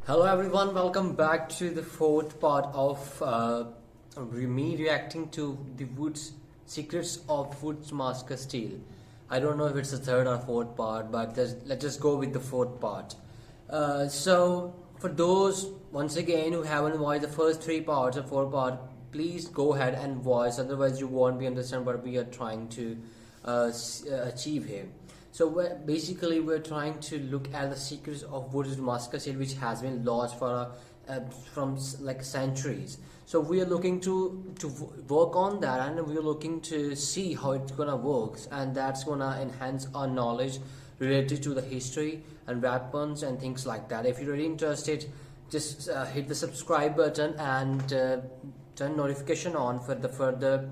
Hello everyone, welcome back to the fourth part of me reacting to the Wootz Secrets of Wootz Damascus Steel. I don't know if it's the third or fourth part, but let's just go with the fourth part. So for those once again who haven't watched the first three parts or four part, please go ahead and watch, otherwise you won't be understand what we are trying to achieve here. So basically we're trying to look at the secrets of Wootz Damascus Steel, which has been lost for from like centuries. So we are looking to work on that, and we're looking to see how it's gonna work, and that's gonna enhance our knowledge related to the history and weapons and things like that. If you're really interested, just hit the subscribe button and turn notification on for the further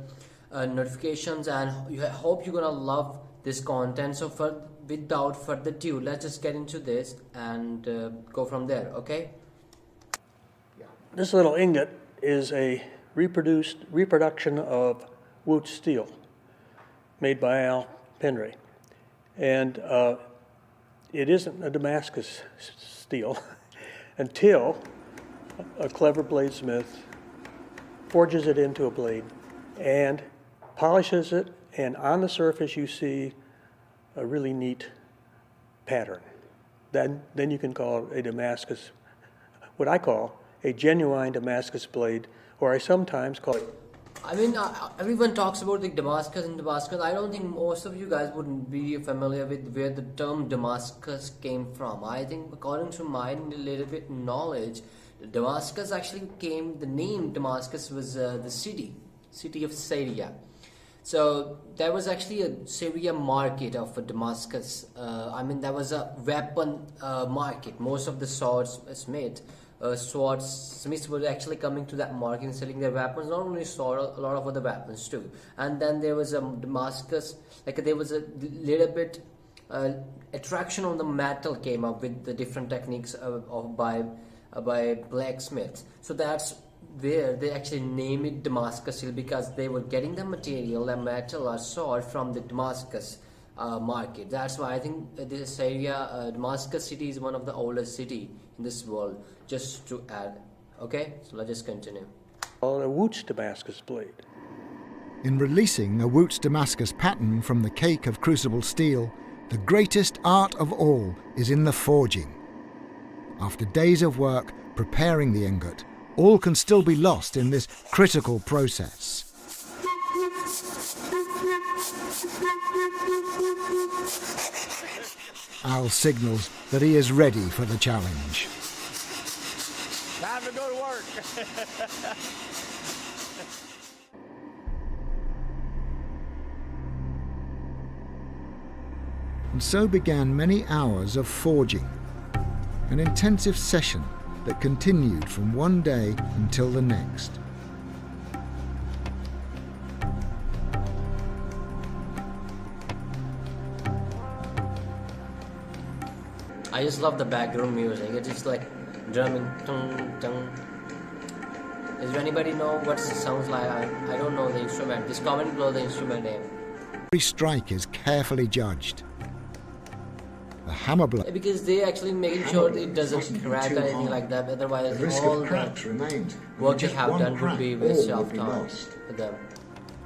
notifications, and I hope you're gonna love this content. So without further ado, let's just get into this and go from there. Okay, this little ingot is a reproduction of Wootz steel made by Al Penry, and it isn't a Damascus steel until a clever bladesmith forges it into a blade and polishes it, and on the surface you see a really neat pattern. Then you can call it a Damascus, what I call a genuine Damascus blade, or I sometimes call it. I mean, everyone talks about the Damascus and Damascus. I don't think most of you guys wouldn't be familiar with where the term Damascus came from. I think according to my little bit knowledge, Damascus actually came, the name Damascus was the city of Syria. So there was actually a Syria market of Damascus. I mean, there was a weapon market. Most of the swordsmiths were actually coming to that market and selling their weapons. Not only sword, a lot of other weapons too. And then there was a Damascus, like there was a little bit attraction on the metal came up with the different techniques by blacksmiths. So that's where they actually name it Damascus steel, because they were getting the material, the metal or sword, from the Damascus market. That's why I think this area, Damascus city, is one of the oldest city in this world, just to add. Okay, so let's just continue. Called a Wootz Damascus blade. In releasing a Wootz Damascus pattern from the cake of crucible steel, the greatest art of all is in the forging. After days of work preparing the ingot, all can still be lost in this critical process. Al signals that he is ready for the challenge. Time to go to work. And so began many hours of forging, an intensive session that continued from one day until the next. I just love the background music. It's just like drumming. Tung, tung. Does anybody know what it sounds like? I don't know the instrument. Just comment below the instrument name. Every strike is carefully judged. The hammer blow. Because they actually making sure it doesn't crack or anything like that. Otherwise, all the work they have done would be waste of time for them.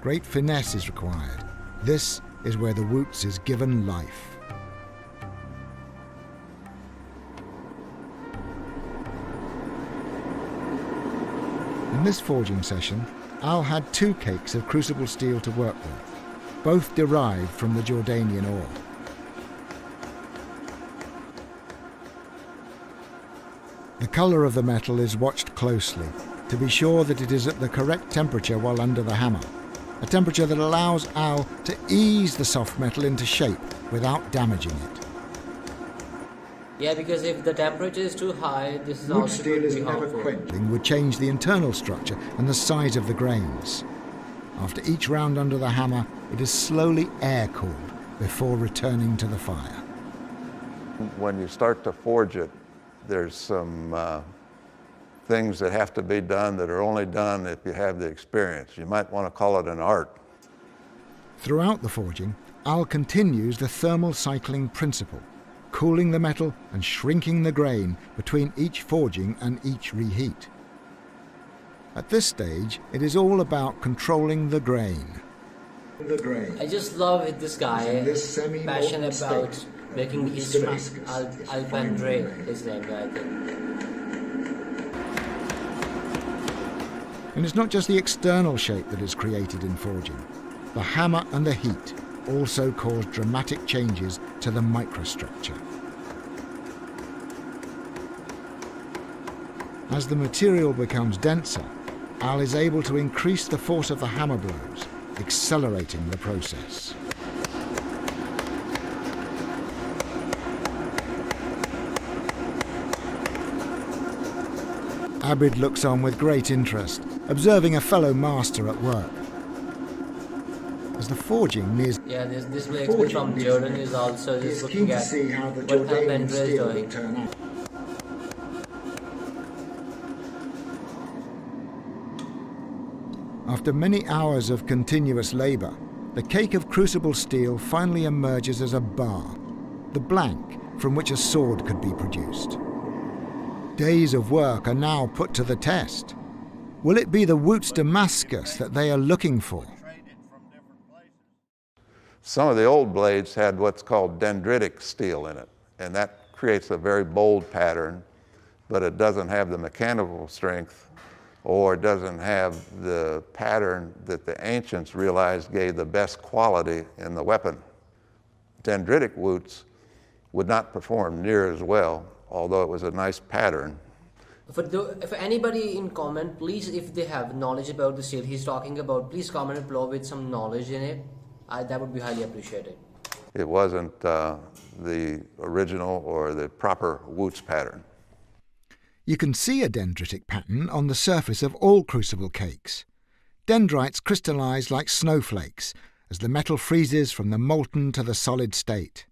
Great finesse is required. This is where the Wootz is given life. In this forging session, Al had two cakes of crucible steel to work with, both derived from the Jordanian ore. The colour of the metal is watched closely to be sure that it is at the correct temperature while under the hammer, a temperature that allows Al to ease the soft metal into shape without damaging it. Yeah, because if the temperature is too high, this is also going to be harmful. Would change the internal structure and the size of the grains. After each round under the hammer, it is slowly air-cooled before returning to the fire. When you start to forge it, there's some things that have to be done that are only done if you have the experience. You might want to call it an art. Throughout the forging, Al continues the thermal cycling principle, cooling the metal and shrinking the grain between each forging and each reheat. At this stage, it is all about controlling the grain. I just love it, this guy, passionate about making history. Alpendre is named, I think. And it's not just the external shape that is created in forging. The hammer and the heat also cause dramatic changes to the microstructure. As the material becomes denser, Al is able to increase the force of the hammer blows, accelerating the process. Abid looks on with great interest, observing a fellow master at work. As the forging nears... Yeah, this blade from Jordan is also just looking at what Alpendre is doing. After many hours of continuous labour, the cake of crucible steel finally emerges as a bar, the blank from which a sword could be produced. Days of work are now put to the test. Will it be the Wootz Damascus that they are looking for? Some of the old blades had what's called dendritic steel in it, and that creates a very bold pattern, but it doesn't have the mechanical strength or doesn't have the pattern that the ancients realized gave the best quality in the weapon. Dendritic Wootz would not perform near as well, although it was a nice pattern. If anybody in comment, please, if they have knowledge about the steel he's talking about, please comment below with some knowledge in it. That would be highly appreciated. It wasn't the original or the proper Wootz pattern. You can see a dendritic pattern on the surface of all crucible cakes. Dendrites crystallize like snowflakes as the metal freezes from the molten to the solid state.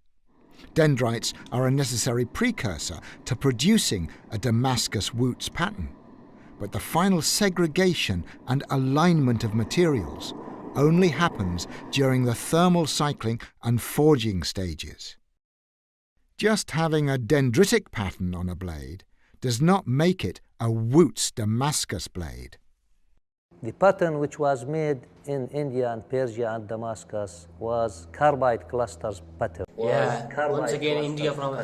Dendrites are a necessary precursor to producing a Damascus Wootz pattern, but the final segregation and alignment of materials only happens during the thermal cycling and forging stages. Just having a dendritic pattern on a blade does not make it a Wootz Damascus blade. The pattern which was made in India and Persia and Damascus was carbide clusters pattern. Yeah, once again India from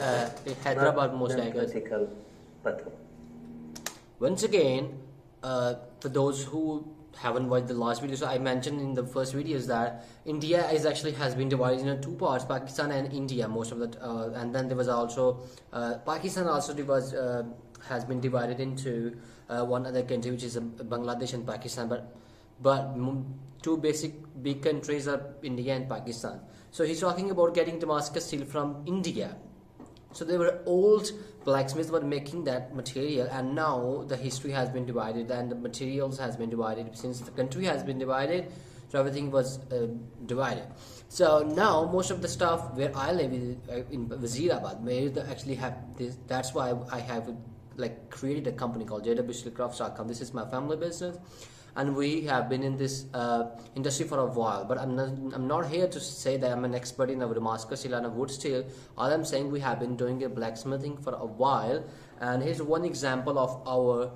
Hyderabad most likely. Pattern. Once again, for those who haven't watched the last video, so I mentioned in the first videos that India has been divided into two parts, Pakistan and India, most of the, and then there was also Pakistan also has been divided into one other country, which is Bangladesh and Pakistan, but two big countries are India and Pakistan. So he's talking about getting Damascus steel from India. So there were old blacksmiths were making that material, and now the history has been divided and the materials has been divided. Since the country has been divided, so everything was divided. So now most of the stuff where I live in Wazirabad, where they actually have this. That's why I have created a company called JW SteelCrafts.com. This is my family business, and we have been in this industry for a while. But I'm not here to say that I'm an expert in Damascus steel and Wootz steel. All I'm saying, we have been doing a blacksmithing for a while, and here's one example of our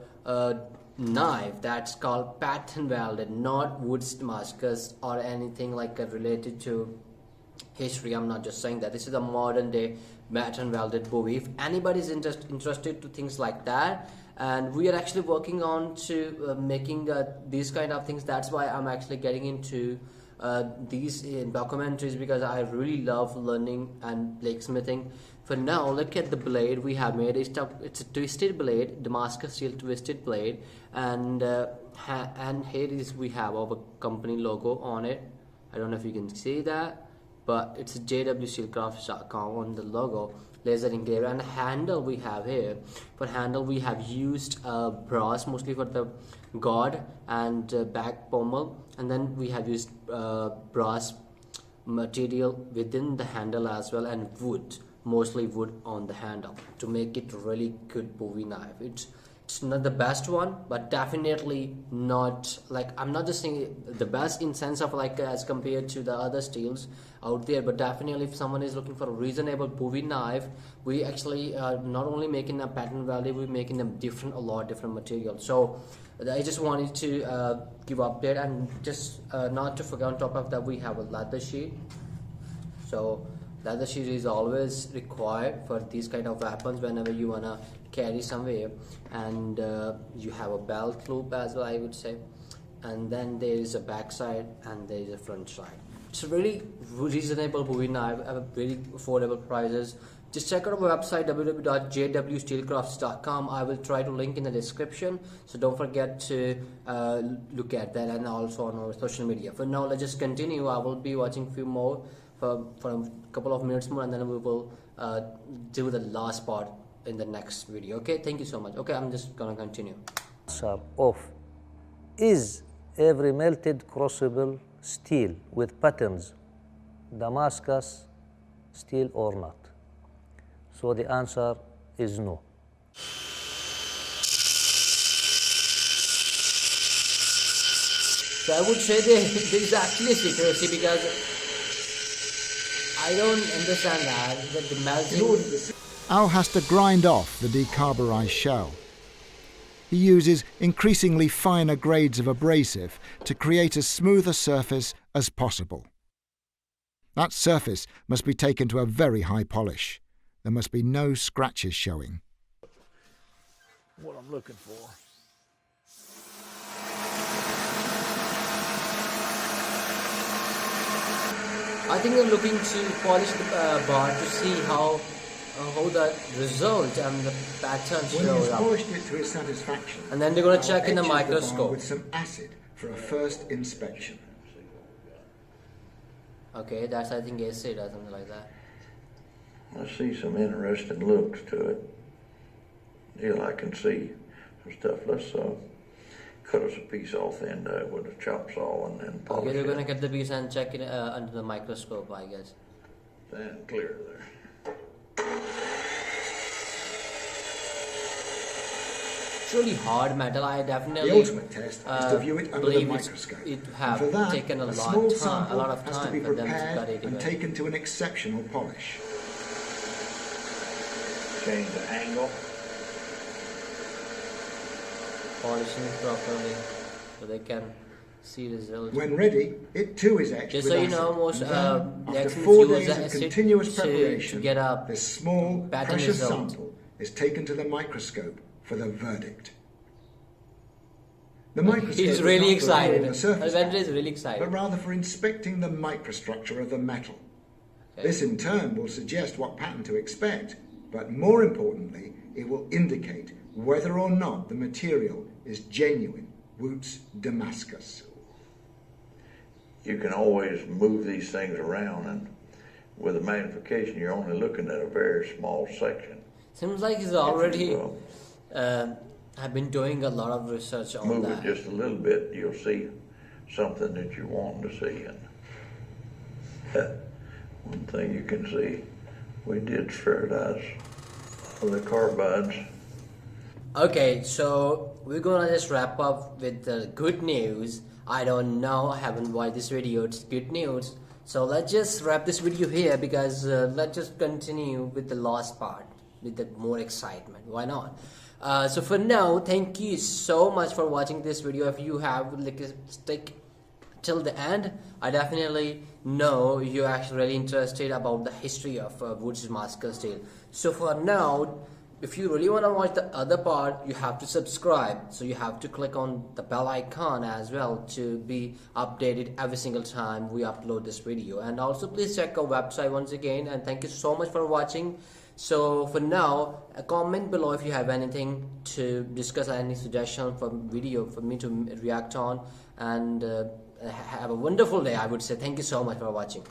knife that's called pattern welded, not Wootz Damascus or anything related to history. I'm not just saying that. This is a modern day pattern welded Bowie. If anybody is interested to things like that, and we are actually working on to making these kind of things. That's why I'm actually getting into these documentaries, because I really love learning and blacksmithing. For now, look at the blade we have made. It's a twisted blade, Damascus steel twisted blade, and here we have our company logo on it. I don't know if you can see that, but it's JW SteelCrafts.com on the logo, laser engraved. And handle we have here. For handle we have used brass, mostly for the guard and back pommel, and then we have used brass material within the handle as well, and wood, mostly wood on the handle, to make it really good Bowie knife. It's not the best one, but definitely not, like, I'm not just saying the best in sense of like as compared to the other steels out there, but definitely if someone is looking for a reasonable Bowie knife, we actually not only making a pattern value, we're making them a lot different materials. So I just wanted to give update, and just not to forget, on top of that we have a leather sheet. So leather sheet is always required for these kind of weapons whenever you wanna carry somewhere, and you have a belt loop as well, I would say, and then there is a back side and there is a front side. It's a really reasonable Bowie knife at very affordable prices. Just check out our website www.jwsteelcrafts.com. I will try to link in the description, so don't forget to look at that, and also on our social media. For now, let's just continue. I will be watching a few more for a couple of minutes more, and then we will do the last part in the next video. Okay, thank you so much. Okay, I'm just gonna continue. Answer of is every melted crucible steel with patterns Damascus steel or not? So the answer is no. So I would say there is actually a secrecy, because I don't understand that the melting. Al has to grind off the decarburized shell. He uses increasingly finer grades of abrasive to create as smooth a surface as possible. That surface must be taken to a very high polish. There must be no scratches showing. What I'm looking for. I think I'm looking to polish the bar to see how the result and the pattern When he has shows up. polished it to his satisfaction, And then they're going to Al check in the etches bar microscope. with some acid for a first inspection. Okay, that's, I think, acid or something like that. I see some interesting looks to it. Yeah, I can see some stuff. Let's cut us a piece off the end with a chop saw and then polish Okay, they're it. going to get the piece and check it under the microscope, I guess. Then clear there. It's really hard metal. I definitely The ultimate test is to view it under the believe microscope. it And have for that, taken a small lot sample of has to time be for them to prepared cut it and away. taken to an exceptional polish. Change the angle. Polishing properly so they can see results. When ready, it too is etched Just with so you acid. know, most And then, after reactions 4 use days of acid continuous to preparation, get a this small, pattern precious result. sample is taken to the microscope for the verdict. The microscope He's is really not for excited. viewing the surface Alexander is pattern, really excited. but rather for inspecting the microstructure of the metal. Okay. This in turn will suggest what pattern to expect, but more importantly, it will indicate whether or not the material is genuine Wootz Damascus. You can always move these things around, and with a magnification, you're only looking at a very small section. Seems like he's already If you, have been doing a lot of research on move that. it just a little bit, you'll see something that you want to see. And one thing you can see, we did sterilize the carbides. Okay, so we're gonna just wrap up with the good news. I don't know, I haven't watched this video, it's good news. So let's just wrap this video here, because let's just continue with the last part with the more excitement. Why not? So for now, thank you so much for watching this video. If you have stick till the end, I definitely know you're actually really interested about the history of Wootz Damascus Steel. So for now, if you really want to watch the other part, you have to subscribe. So you have to click on the bell icon as well to be updated every single time we upload this video. And also please check our website once again, and thank you so much for watching. So for now, comment below if you have anything to discuss, any suggestion for video for me to react on, and have a wonderful day. I would say thank you so much for watching.